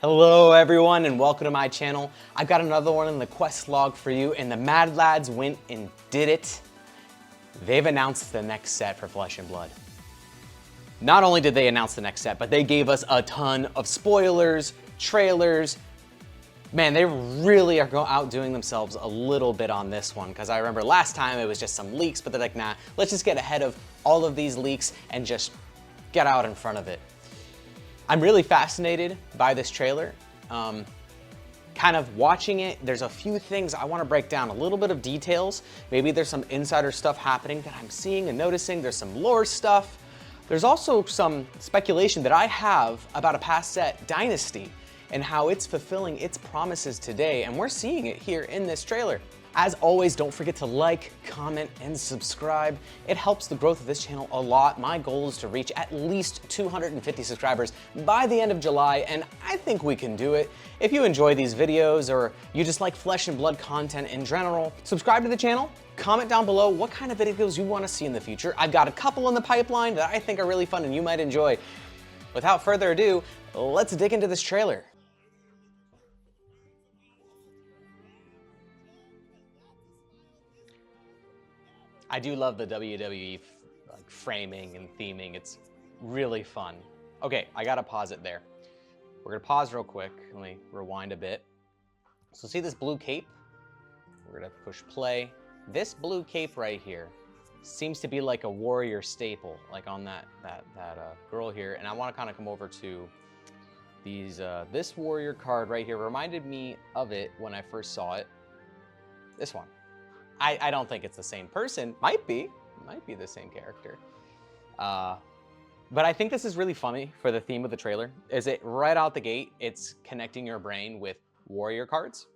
Hello everyone and welcome to my channel. I've got another one in the quest log for you, and the Mad Lads went and did it. They've announced the next set for Flesh and Blood. Not only did they announce the next set, but they gave us a ton of spoilers, trailers. Man, they really are outdoing themselves a little bit on this one, because I remember last time it was just some leaks, but they're like, nah, let's just get ahead of all of these leaks and just get out in front of it. I'm really fascinated by this trailer. Kind of watching it, there's a few things I want to break down, a little bit of details. Maybe there's some insider stuff happening that I'm seeing and noticing. There's some lore stuff. There's also some speculation that I have about a past set, Dynasty, and how it's fulfilling its promises today, and we're seeing it here in this trailer. As always, don't forget to like, comment, and subscribe. It helps the growth of this channel a lot. My goal is to reach at least 250 subscribers by the end of July, and I think we can do it. If you enjoy these videos or you just like Flesh and Blood content in general, subscribe to the channel, comment down below what kind of videos you want to see in the future. I've got a couple in the pipeline that I think are really fun and you might enjoy. Without further ado, let's dig into this trailer. I do love the WWE framing and theming. It's really fun. Okay, I gotta pause it there. We're gonna pause real quick. Let me rewind a bit. So see this blue cape? We're gonna push play. This blue cape right here seems to be like a warrior staple, like on that girl here. And I want to kind of come over to these. This warrior card right here reminded me of it when I first saw it. This one. I don't think it's the same person. Might be the same character. But I think this is really funny for the theme of the trailer. Is it right out the gate, it's connecting your brain with warrior cards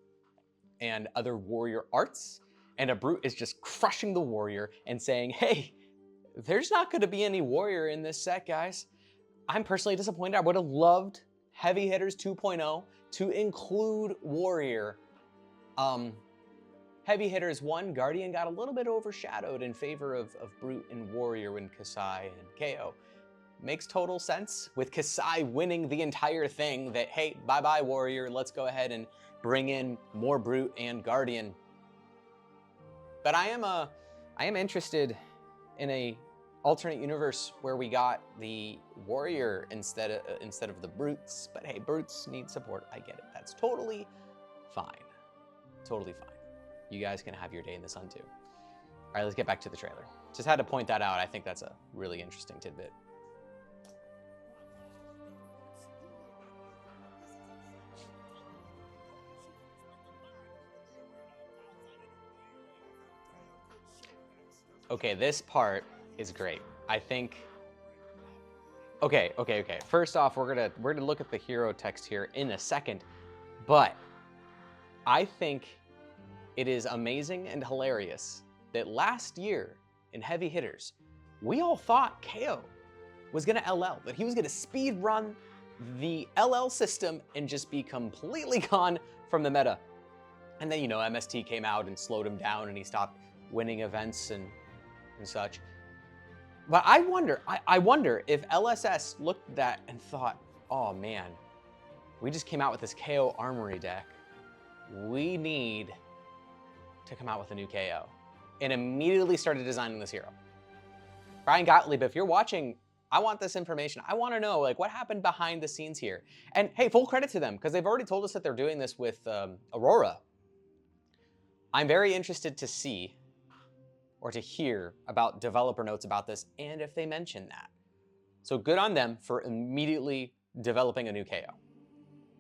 and other warrior arts. And a brute is just crushing the warrior and saying, hey, there's not gonna be any warrior in this set, guys. I'm personally disappointed. I would have loved Heavy Hitters 2.0 to include warrior. Heavy Hitters 1, Guardian got a little bit overshadowed in favor of Brute and Warrior when Kiseki and Kayo. Makes total sense with Kiseki winning the entire thing that, hey, bye-bye Warrior, let's go ahead and bring in more Brute and Guardian. But I am interested in a alternate universe where we got the Warrior instead of the Brutes. But hey, Brutes need support, I get it. That's totally fine, totally fine. You guys can have your day in the sun too. All right, let's get back to the trailer. Just had to point that out. I think that's a really interesting tidbit. Okay, this part is great. I think, okay. First off, we're gonna look at the hero text here in a second, but I think it is amazing and hilarious that last year in Heavy Hitters, we all thought Kayo was gonna LL, that he was gonna speed run the LL system and just be completely gone from the meta. And then, you know, MST came out and slowed him down and he stopped winning events and such. But I wonder if LSS looked at that and thought, oh man, we just came out with this Kayo Armory deck. We need to come out with a new Kayo, and immediately started designing this hero. Brian Gottlieb, if you're watching, I want this information. I want to know like what happened behind the scenes here. And hey, full credit to them because they've already told us that they're doing this with Aurora. I'm very interested to see or to hear about developer notes about this and if they mention that. So good on them for immediately developing a new Kayo.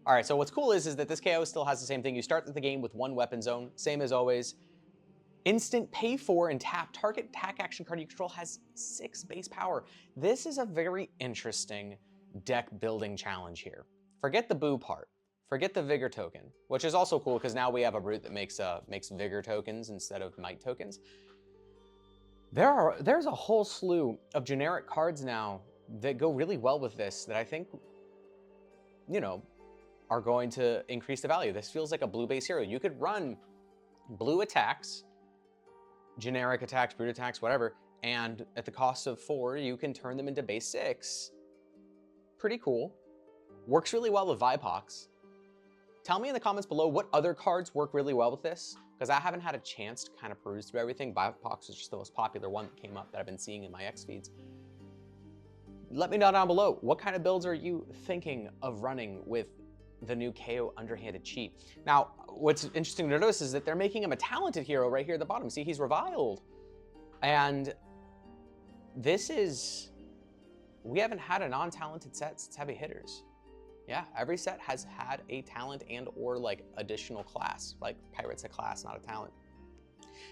All right, so what's cool is that this Kayo still has the same thing. You start the game with one weapon zone, same as always. Instant pay for and tap target attack action card you control has 6 base power. This is a very interesting deck building challenge here. Forget the boo part. Forget the vigor token, which is also cool because now we have a brute that makes vigor tokens instead of might tokens. There's a whole slew of generic cards now that go really well with this that I think, you know, are going to increase the value. This feels like a blue base hero. You could run blue attacks, generic attacks, brute attacks, whatever, and at the cost of 4, you can turn them into base 6. Pretty cool. Works really well with Vipox. Tell me in the comments below what other cards work really well with this, because I haven't had a chance to kind of peruse through everything. Biopox is just the most popular one that came up that I've been seeing in my X feeds. Let me know down below, what kind of builds are you thinking of running with the new Kayo underhanded cheat? Now, what's interesting to notice is that they're making him a talented hero right here at the bottom. See, he's reviled. And this is, we haven't had a non-talented set since Heavy Hitters. Yeah, every set has had a talent and or like additional class, like Pirate's a class, not a talent.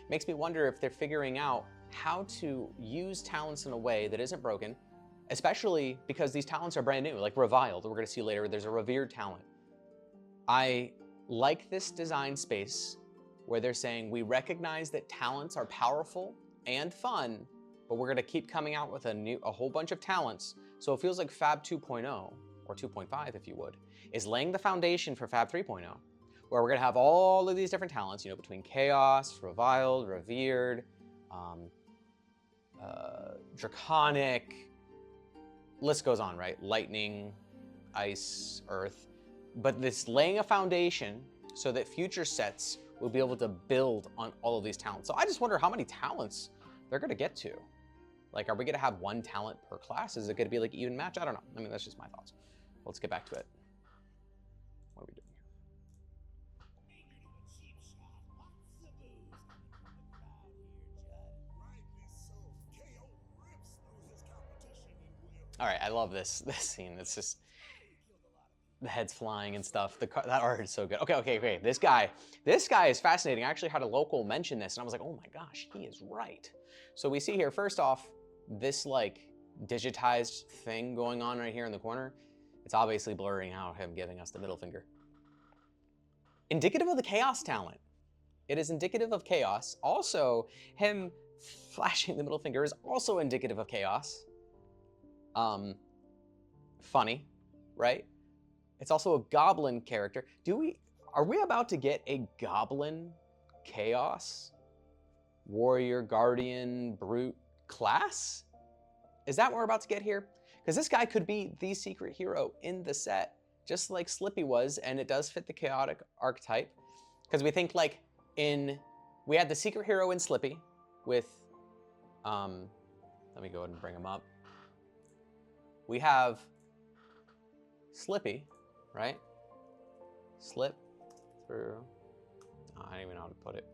Makes me wonder if they're figuring out how to use talents in a way that isn't broken, especially because these talents are brand new, like Reviled. We're gonna see later, there's a revered talent. I like this design space where they're saying we recognize that talents are powerful and fun, but we're gonna keep coming out with a whole bunch of talents. So it feels like Fab 2.0, or 2.5 if you would, is laying the foundation for Fab 3.0, where we're gonna have all of these different talents, you know, between Chaos, Reviled, Revered, Draconic, list goes on, right? Lightning, Ice, Earth. But this laying a foundation so that future sets will be able to build on all of these talents. So I just wonder how many talents they're gonna get to. Like, are we gonna have one talent per class? Is it gonna be like even match? I don't know. I mean, that's just my thoughts. Let's get back to it. What are we doing here? All right, I love this scene. It's just the heads flying and stuff. That art is so good. Okay. This guy is fascinating. I actually had a local mention this, and I was like, oh my gosh, he is right. So we see here, first off, this like digitized thing going on right here in the corner. It's obviously blurring out him giving us the middle finger. Indicative of the Chaos talent. It is indicative of Chaos. Also, him flashing the middle finger is also indicative of Chaos. Funny, right? It's also a goblin character. Are we about to get a goblin Chaos warrior, guardian, brute class? Is that what we're about to get here? Because this guy could be the secret hero in the set, just like Slippy was, and it does fit the chaotic archetype. Because we think like we had the secret hero in Slippy with, let me go ahead and bring him up. We have Slippy, right? Slip through, oh, I don't even know how to put it.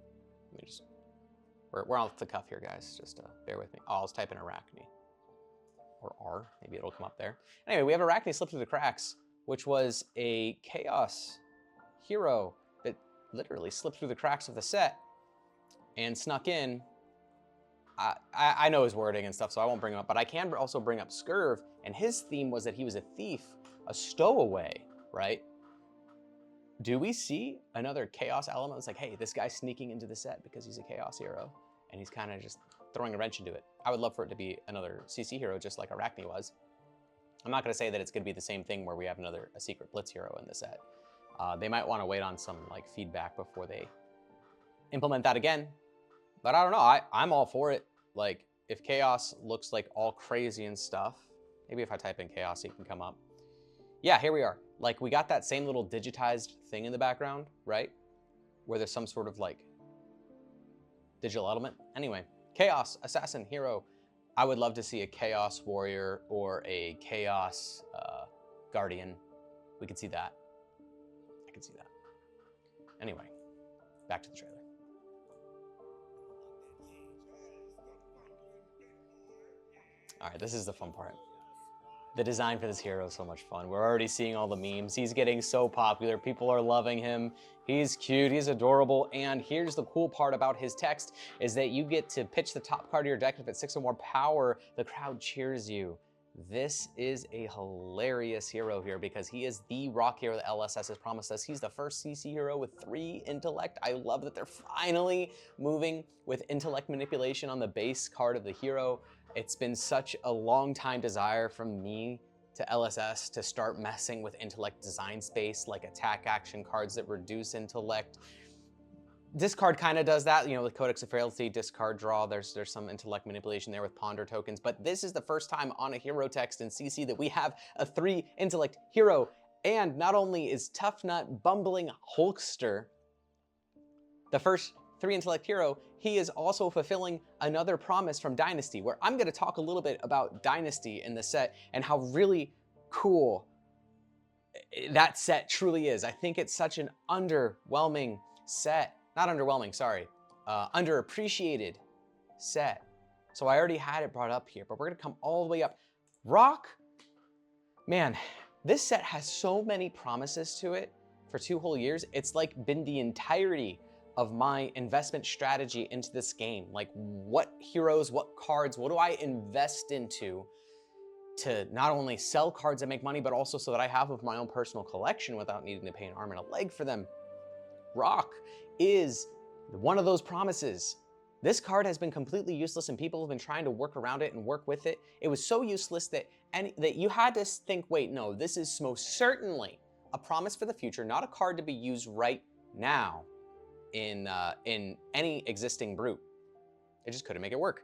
Let me just, we're off the cuff here, guys. Just bear with me. Oh, I'll type in Arachne. Or R, maybe it'll come up there. Anyway, we have Arachne slip through the cracks, which was a Chaos hero that literally slipped through the cracks of the set and snuck in. I know his wording and stuff, so I won't bring him up, but I can also bring up Scurv, and his theme was that he was a thief, a stowaway, right? Do we see another Chaos element that's like, hey, this guy's sneaking into the set because he's a Chaos hero, and he's kind of just throwing a wrench into it? I would love for it to be another CC hero, just like Arachne was. I'm not gonna say that it's gonna be the same thing where we have a secret Blitz hero in the set. They might wanna wait on some like feedback before they implement that again. But I don't know, I'm all for it. Like, if Chaos looks like all crazy and stuff, maybe if I type in Chaos, he can come up. Yeah, here we are. Like, we got that same little digitized thing in the background, right? Where there's some sort of like digital element. Anyway, Chaos, Assassin, Hero. I would love to see a Chaos Warrior or a Chaos Guardian. We could see that. I could see that. Anyway, back to the trailer. All right, this is the fun part. The design for this hero is so much fun. We're already seeing all the memes. He's getting so popular. People are loving him. He's cute, he's adorable. And here's the cool part about his text is that you get to pitch the top card of your deck. If it's 6 or more power, the crowd cheers you. This is a hilarious hero here because he is the rock hero that LSS has promised us. He's the first CC hero with 3 intellect. I love that they're finally moving with intellect manipulation on the base card of the hero. It's been such a long time desire from me to LSS to start messing with intellect design space, like attack action cards that reduce intellect. Discard kind of does that, you know, with Codex of Frailty, discard draw, there's some intellect manipulation there with ponder tokens, but this is the first time on a hero text in CC that we have a 3 intellect hero. And not only is Tuffnut Bumbling Hulkster the first 3 intellect hero, he is also fulfilling another promise from Dynasty, where I'm going to talk a little bit about Dynasty in the set and how really cool that set truly is. I think it's such an underwhelming set. Not underwhelming, sorry. Underappreciated set. So I already had it brought up here, but we're going to come all the way up. Rock, man, this set has so many promises to it for 2 whole years. It's like been the entirety of my investment strategy into this game. Like, what heroes, what cards, what do I invest into to not only sell cards and make money, but also so that I have of my own personal collection without needing to pay an arm and a leg for them. Rock is one of those promises. This card has been completely useless and people have been trying to work around it and work with it. It was so useless that you had to think, wait, no, this is most certainly a promise for the future, not a card to be used right now in any existing brute. It just couldn't make it work.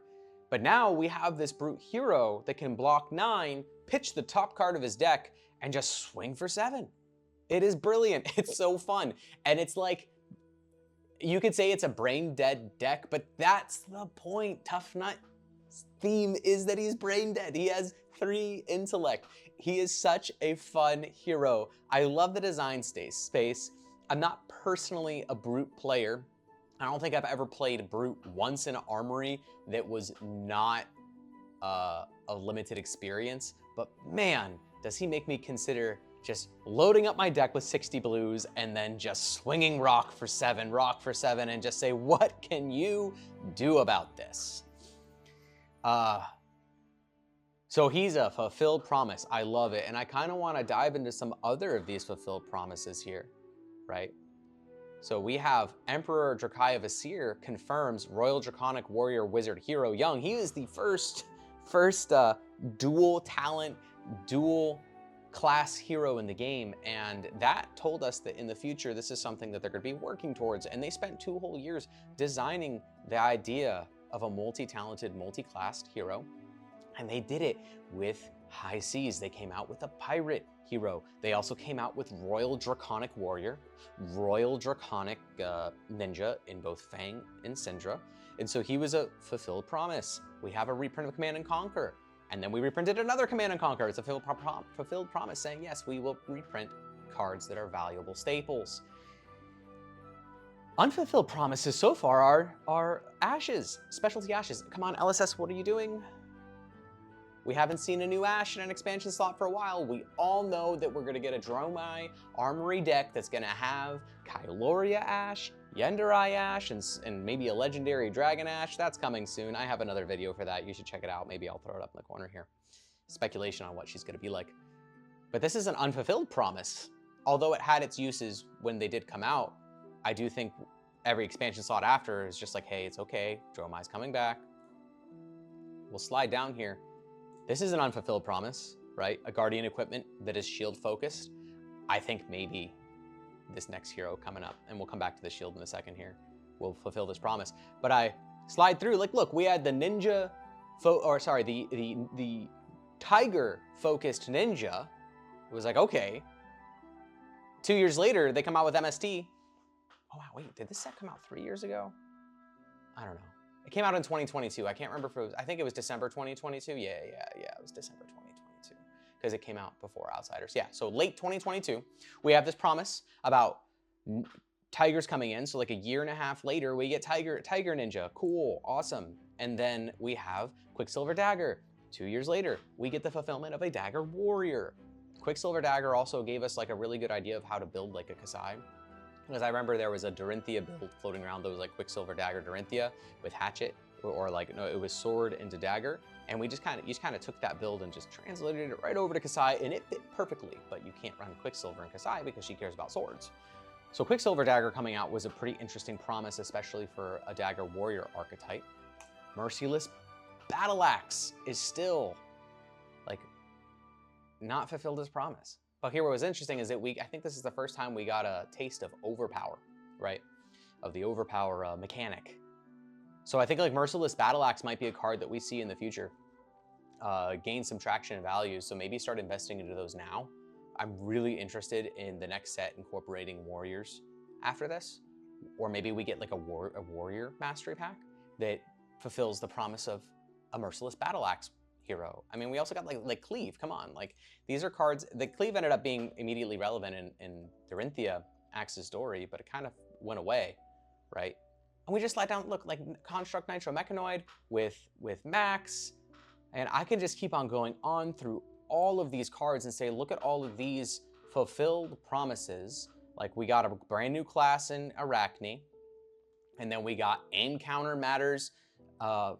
But now we have this brute hero that can block 9, pitch the top card of his deck, and just swing for 7. It is brilliant. It's so fun. And it's like, you could say it's a brain dead deck, but that's the point. Tuffnut's theme is that he's brain dead. He has 3 intellect. He is such a fun hero. I love the design space. I'm not personally a brute player. I don't think I've ever played brute once in Armory that was not a limited experience, but man, does he make me consider just loading up my deck with 60 blues and then just swinging rock for 7, and just say, what can you do about this? So he's a fulfilled promise. I love it. And I kind of want to dive into some other of these fulfilled promises here, right? So we have Emperor Drakai of Asir confirms Royal Draconic Warrior Wizard Hero Young. He is the first dual talent, dual class hero in the game, and that told us that in the future this is something that they're going to be working towards. And they spent 2 whole years designing the idea of a multi-talented, multi-classed hero, and they did it with High Seas. They came out with a pirate hero. They also came out with Royal Draconic Warrior, Royal Draconic Ninja in both Fang and Syndra, and so he was a fulfilled promise. We have a reprint of Command and Conquer, and then we reprinted another Command and Conquer. It's a fulfilled promise saying, yes, we will reprint cards that are valuable staples. Unfulfilled promises so far are Ashes, specialty Ashes. Come on, LSS, what are you doing? We haven't seen a new Ash in an expansion slot for a while. We all know that we're gonna get a Dromai Armory deck that's gonna have Kyloria Ash, Yenderai Ash, and maybe a legendary Dragon Ash. That's coming soon. I have another video for that. You should check it out. Maybe I'll throw it up in the corner here. Speculation on what she's gonna be like. But this is an unfulfilled promise. Although it had its uses when they did come out, I do think every expansion slot after is just like, hey, it's okay. Dromai's coming back. We'll slide down here. This is an unfulfilled promise, right? A Guardian equipment that is shield focused. I think maybe this next hero coming up, and we'll come back to the shield in a second here, will fulfill this promise. But I slide through, like, look, we had the ninja, the tiger focused ninja. It was like, okay. 2 years later, they come out with MST. Oh, wow, wait, did this set come out 3 years ago? I don't know. It came out in 2022. I can't remember if it was, I think it was December 2022. Yeah, it was December 2022 because it came out before Outsiders. Yeah, so late 2022, we have this promise about tigers coming in. So like a year and a half later, we get Tiger Ninja. Cool, awesome. And then we have Quicksilver Dagger. 2 years later, we get the fulfillment of a Dagger Warrior. Quicksilver Dagger also gave us like a really good idea of how to build like a Kasai. Because I remember there was a Dorinthia build floating around that was like Quicksilver Dagger Dorinthia with Hatchet, or like, no, it was Sword into Dagger. And we just kind of took that build and just translated it right over to Kasai, and it fit perfectly. But you can't run Quicksilver in Kasai because she cares about swords. So Quicksilver Dagger coming out was a pretty interesting promise, especially for a Dagger Warrior archetype. Merciless Battle Axe is still like not fulfilled his promise. But here what was interesting is that I think this is the first time we got a taste of Overpower, right? Of the Overpower mechanic. So I think like Merciless Battle Axe might be a card that we see in the future gain some traction and value. So maybe start investing into those now. I'm really interested in the next set incorporating warriors after this. Or maybe we get like a warrior mastery pack that fulfills the promise of a merciless battle axe hero. I mean, we also got like Cleave, come on. Like, these are cards, the Cleave ended up being immediately relevant in Dorinthia Axe's story, but it kind of went away, right? And we just let down, look, like Construct Nitro Mechanoid with Max, and I can just keep on going on through all of these cards and say, look at all of these fulfilled promises. Like, we got a brand new class in Arachne, and then we got Aim Counter Matters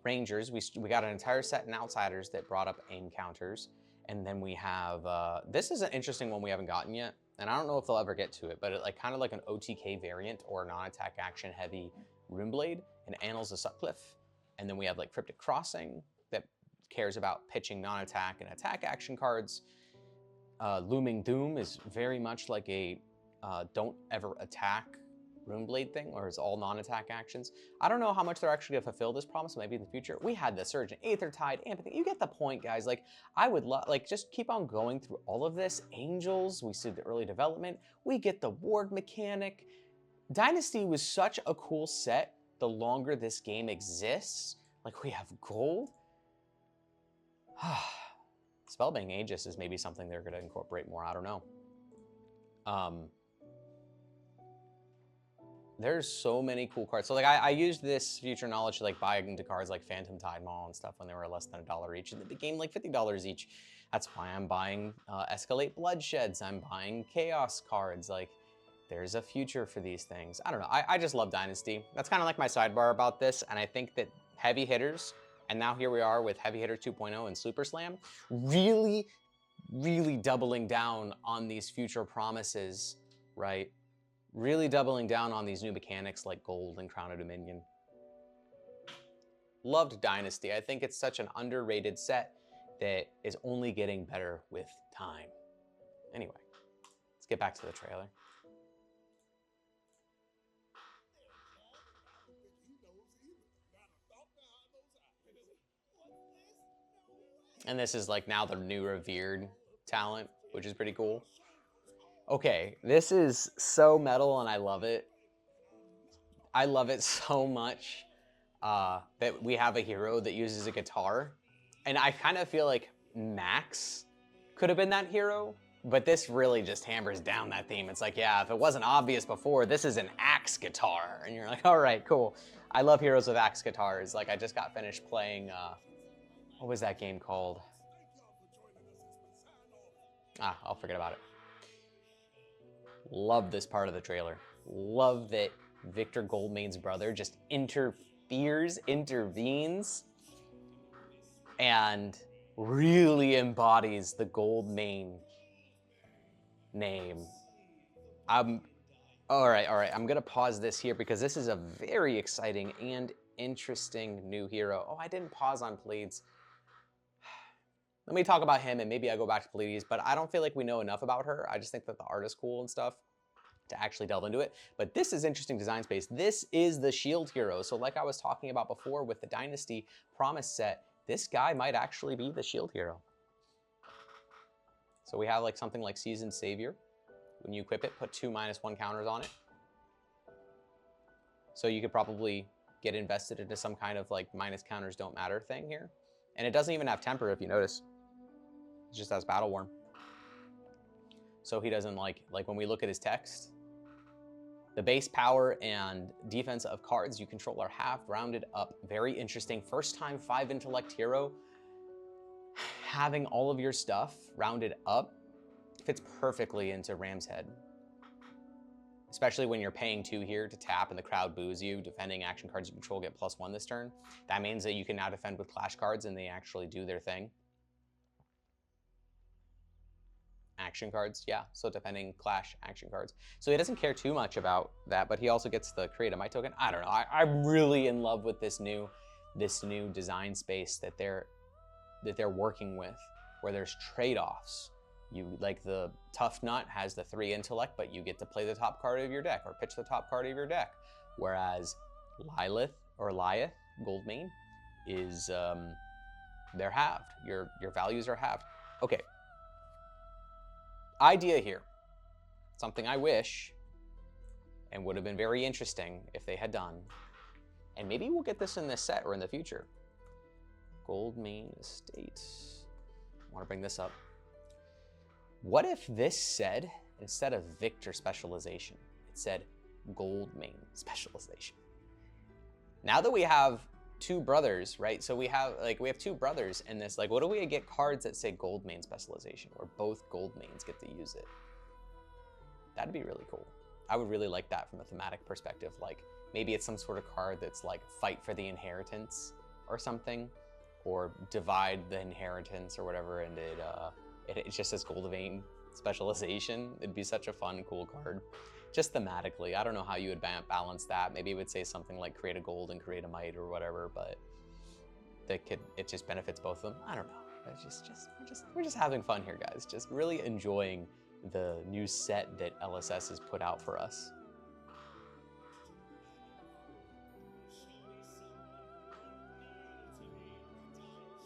Rangers. We got an entire set in Outsiders that brought up aim counters. And then we have, this is an interesting one we haven't gotten yet, and I don't know if they'll ever get to it, but it kind of like an OTK variant or non-attack action heavy Runeblade and Annals of Sutcliffe. And then we have like Cryptic Crossing that cares about pitching non-attack and attack action cards. Looming Doom is very much like a don't ever attack Runeblade thing, or is all non-attack actions. I don't know how much they're actually gonna fulfill this promise, maybe in the future. We had the Surge and Aethertide, Empathy. You get the point, guys. Like, I would love, like, just keep on going through all of this. Angels, we see the early development. We get the ward mechanic. Dynasty was such a cool set the longer this game exists. Like, we have gold. Spellbang Aegis is maybe something they're gonna incorporate more, I don't know. There's so many cool cards. So like I used this future knowledge to like buy into cards like Phantom Tide Maul and stuff when they were less than $1 each, and they became like $50 each. That's why I'm buying Escalate Bloodsheds. I'm buying Chaos cards. Like, there's a future for these things. I don't know. I just love Dynasty. That's kind of like my sidebar about this, and I think that heavy hitters, and now here we are with Heavy Hitter 2.0 and SuperSlam, really, really doubling down on these future promises, right? Really doubling down on these new mechanics like Gold and Crown of Dominion. Loved Dynasty. I think it's such an underrated set that is only getting better with time. Anyway, let's get back to the trailer. And this is like now the new revered talent, which is pretty cool. Okay, this is so metal and I love it. I love it so much that we have a hero that uses a guitar. And I kind of feel like Max could have been that hero, but this really just hammers down that theme. It's like, yeah, if it wasn't obvious before, this is an axe guitar. And you're like, all right, cool. I love heroes with axe guitars. Like, I just got finished playing, what was that game called? I'll forget about it. Love this part of the trailer. Love that Victor Goldmane's brother just intervenes, and really embodies the Goldmane name. All right. I'm gonna pause this here because this is a very exciting and interesting new hero. Oh, I didn't pause on Pleiades. Let me talk about him and maybe I go back to Pleiades, but I don't feel like we know enough about her. I just think that the art is cool and stuff to actually delve into it. But this is interesting design space. This is the shield hero. So like I was talking about before with the Dynasty Promise set, this guy might actually be the shield hero. So we have like something like Seasoned Savior. When you equip it, put 2 -1 counters on it. So you could probably get invested into some kind of like minus counters don't matter thing here. And it doesn't even have temper if you notice. It just has Battle Worm. So he doesn't like when we look at his text, the base power and defense of cards you control are half rounded up. Very interesting. First time 5 intellect hero. Having all of your stuff rounded up fits perfectly into Ram's Head. Especially when you're paying 2 here to tap and the crowd boos you, defending action cards you control get +1 this turn. That means that you can now defend with clash cards and they actually do their thing. Action cards, yeah, so defending clash action cards. So he doesn't care too much about that, but he also gets the create a might token. I don't know, I'm really in love with this new design space that they're working with, where there's trade-offs. You like the Tuffnut has the 3 intellect, but you get to play the top card of your deck or pitch the top card of your deck. Whereas Lilith or Lyeth, Goldmane, is they're halved. Your values are halved. Okay. idea here, something I wish and would have been very interesting if they had done, and maybe we'll get this in this set or in the future. Gold main estate. I want to bring this up. What if this said, instead of Victor specialization, it said gold main specialization? Now that we have two brothers, right? So we have two brothers in this. Like, what do we get cards that say gold main specialization, where both gold mains get to use it? That'd be really cool. I would really like that from a thematic perspective. Like, maybe it's some sort of card that's like fight for the inheritance or something, or divide the inheritance or whatever, and it just says gold vein specialization. It'd be such a fun, cool card. Just thematically, I don't know how you would balance that. Maybe it would say something like create a gold and create a might or whatever, but it just benefits both of them. I don't know. It's we're just having fun here, guys. Just really enjoying the new set that LSS has put out for us.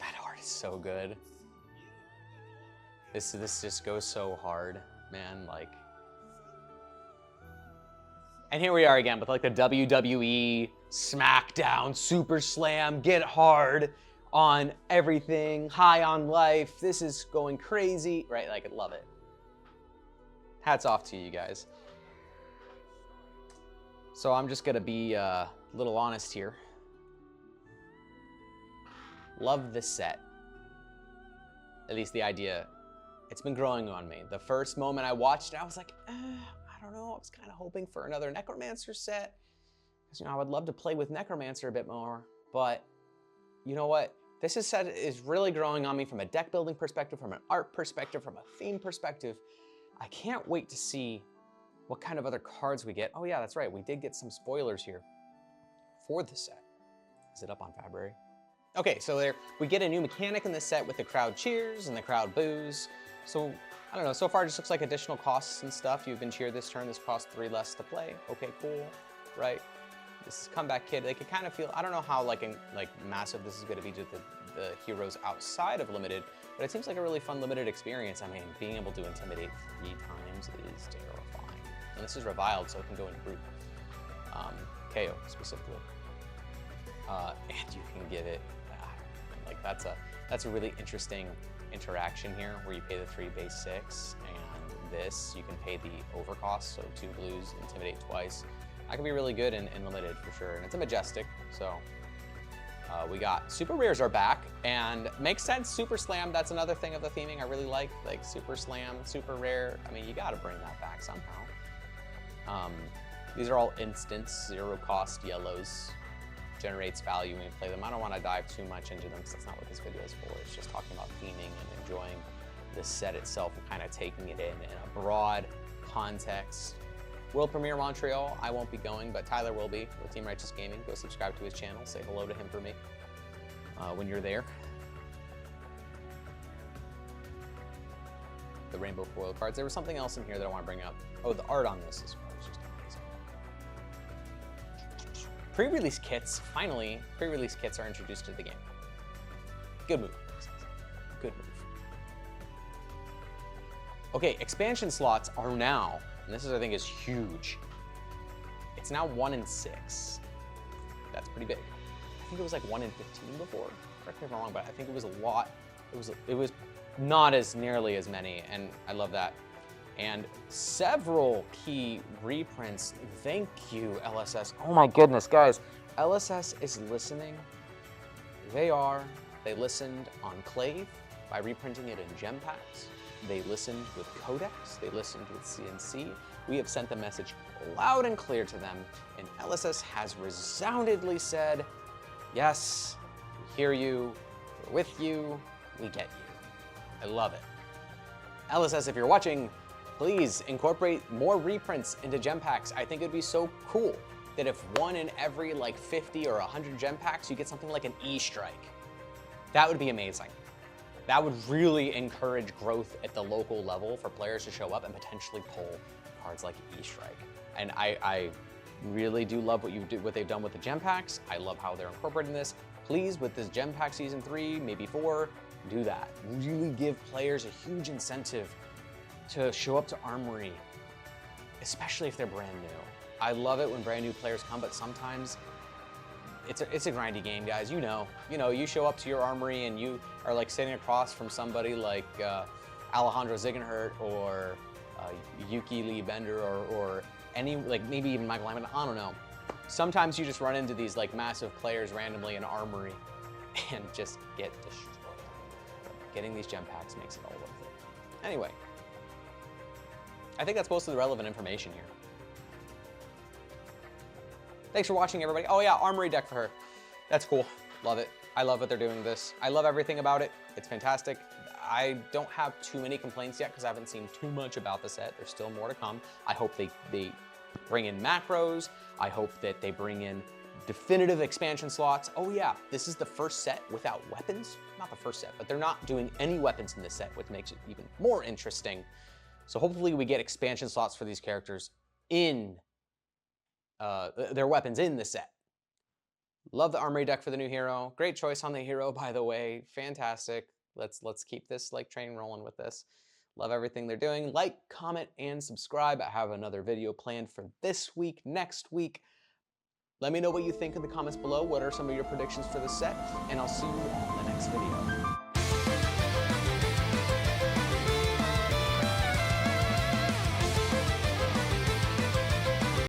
That art is so good. This just goes so hard, man. Like, and here we are again with like the WWE SmackDown SuperSlam, get hard on everything, high on life. This is going crazy, right? Like, I love it. Hats off to you guys. So I'm just gonna be a little honest here. Love this set. At least the idea. It's been growing on me. The first moment I watched it, I was like, I don't know. I was kind of hoping for another Necromancer set. Because, you know, I would love to play with Necromancer a bit more. But you know what? This set is really growing on me from a deck building perspective, from an art perspective, from a theme perspective. I can't wait to see what kind of other cards we get. Oh yeah, that's right. We did get some spoilers here for the set. Is it up on Fabry? Okay, so there we get a new mechanic in this set with the crowd cheers and the crowd boos. So, I don't know, so far it just looks like additional costs and stuff. You've been cheered this turn, this costs 3 less to play. Okay, cool, right? This is Comeback Kid. They could kind of feel, I don't know how like massive this is gonna be to the heroes outside of Limited, but it seems like a really fun Limited experience. I mean, being able to intimidate 3 times is terrifying. And this is reviled, so it can go in a group. Kayo specifically. And you can give it, like that's a really interesting interaction here where you pay the 3 base 6, and this you can pay the overcost, so 2 blues, intimidate twice. That could be really good in Limited for sure, and it's a majestic, so we got super rares are back, and makes sense. SuperSlam, that's another thing of the theming I really like SuperSlam, super rare. I mean, you got to bring that back somehow. These are all instants, 0 cost yellows. Generates value when you play them. I don't want to dive too much into them because that's not what this video is for. It's just talking about theming and enjoying the set itself and kind of taking it in a broad context. World Premiere Montreal, I won't be going, but Tyler will be with Team Righteous Gaming. Go subscribe to his channel. Say hello to him for me when you're there. The rainbow foil cards. There was something else in here that I want to bring up. Oh, the art on this is just amazing. Pre-release kits, finally, pre-release kits are introduced to the game. Good move. Good move. Okay, expansion slots are now, and this is, I think, is huge. It's now 1 in 6. That's pretty big. I think it was like 1 in 15 before. Correct me if I'm wrong, but I think it was a lot. It was not as nearly as many, and I love that. And several key reprints. Thank you, LSS. Oh my goodness, guys. LSS is listening. They are. They listened on Clave by reprinting it in gem packs. They listened with Codex. They listened with CNC. We have sent the message loud and clear to them, and LSS has resoundingly said, yes, we hear you, we're with you, we get you. I love it. LSS, if you're watching, please incorporate more reprints into gem packs. I think it'd be so cool that if 1 in every like 50 or 100 gem packs, you get something like an E-Strike. That would be amazing. That would really encourage growth at the local level for players to show up and potentially pull cards like E-Strike. And I really do love what they've done with the gem packs. I love how they're incorporating this. Please, with this gem pack season 3, maybe 4, do that. Really give players a huge incentive to show up to Armory, especially if they're brand new. I love it when brand new players come, but sometimes it's a grindy game, guys. You know, you show up to your Armory and you are like sitting across from somebody like Alejandro Ziegenhurt or Yuki Lee Bender or any, like maybe even Michael Hyman, I don't know. Sometimes you just run into these like massive players randomly in Armory and just get destroyed. Getting these gem packs makes it all worth it. Anyway, I think that's most of the relevant information here. Thanks for watching, everybody. Oh yeah, Armory deck for her. That's cool. Love it. I love that they're doing this. I love everything about it. It's fantastic. I don't have too many complaints yet because I haven't seen too much about the set. There's still more to come. I hope they bring in macros. I hope that they bring in definitive expansion slots. Oh yeah, this is the first set without weapons. Not the first set, but they're not doing any weapons in this set, which makes it even more interesting. So hopefully we get expansion slots for these characters in their weapons in the set. Love the Armory deck for the new hero. Great choice on the hero, by the way. Fantastic. Let's keep this like train rolling with this. Love everything they're doing. Like, comment, and subscribe. I have another video planned for this week, next week. Let me know what you think in the comments below. What are some of your predictions for this set? And I'll see you on the next video.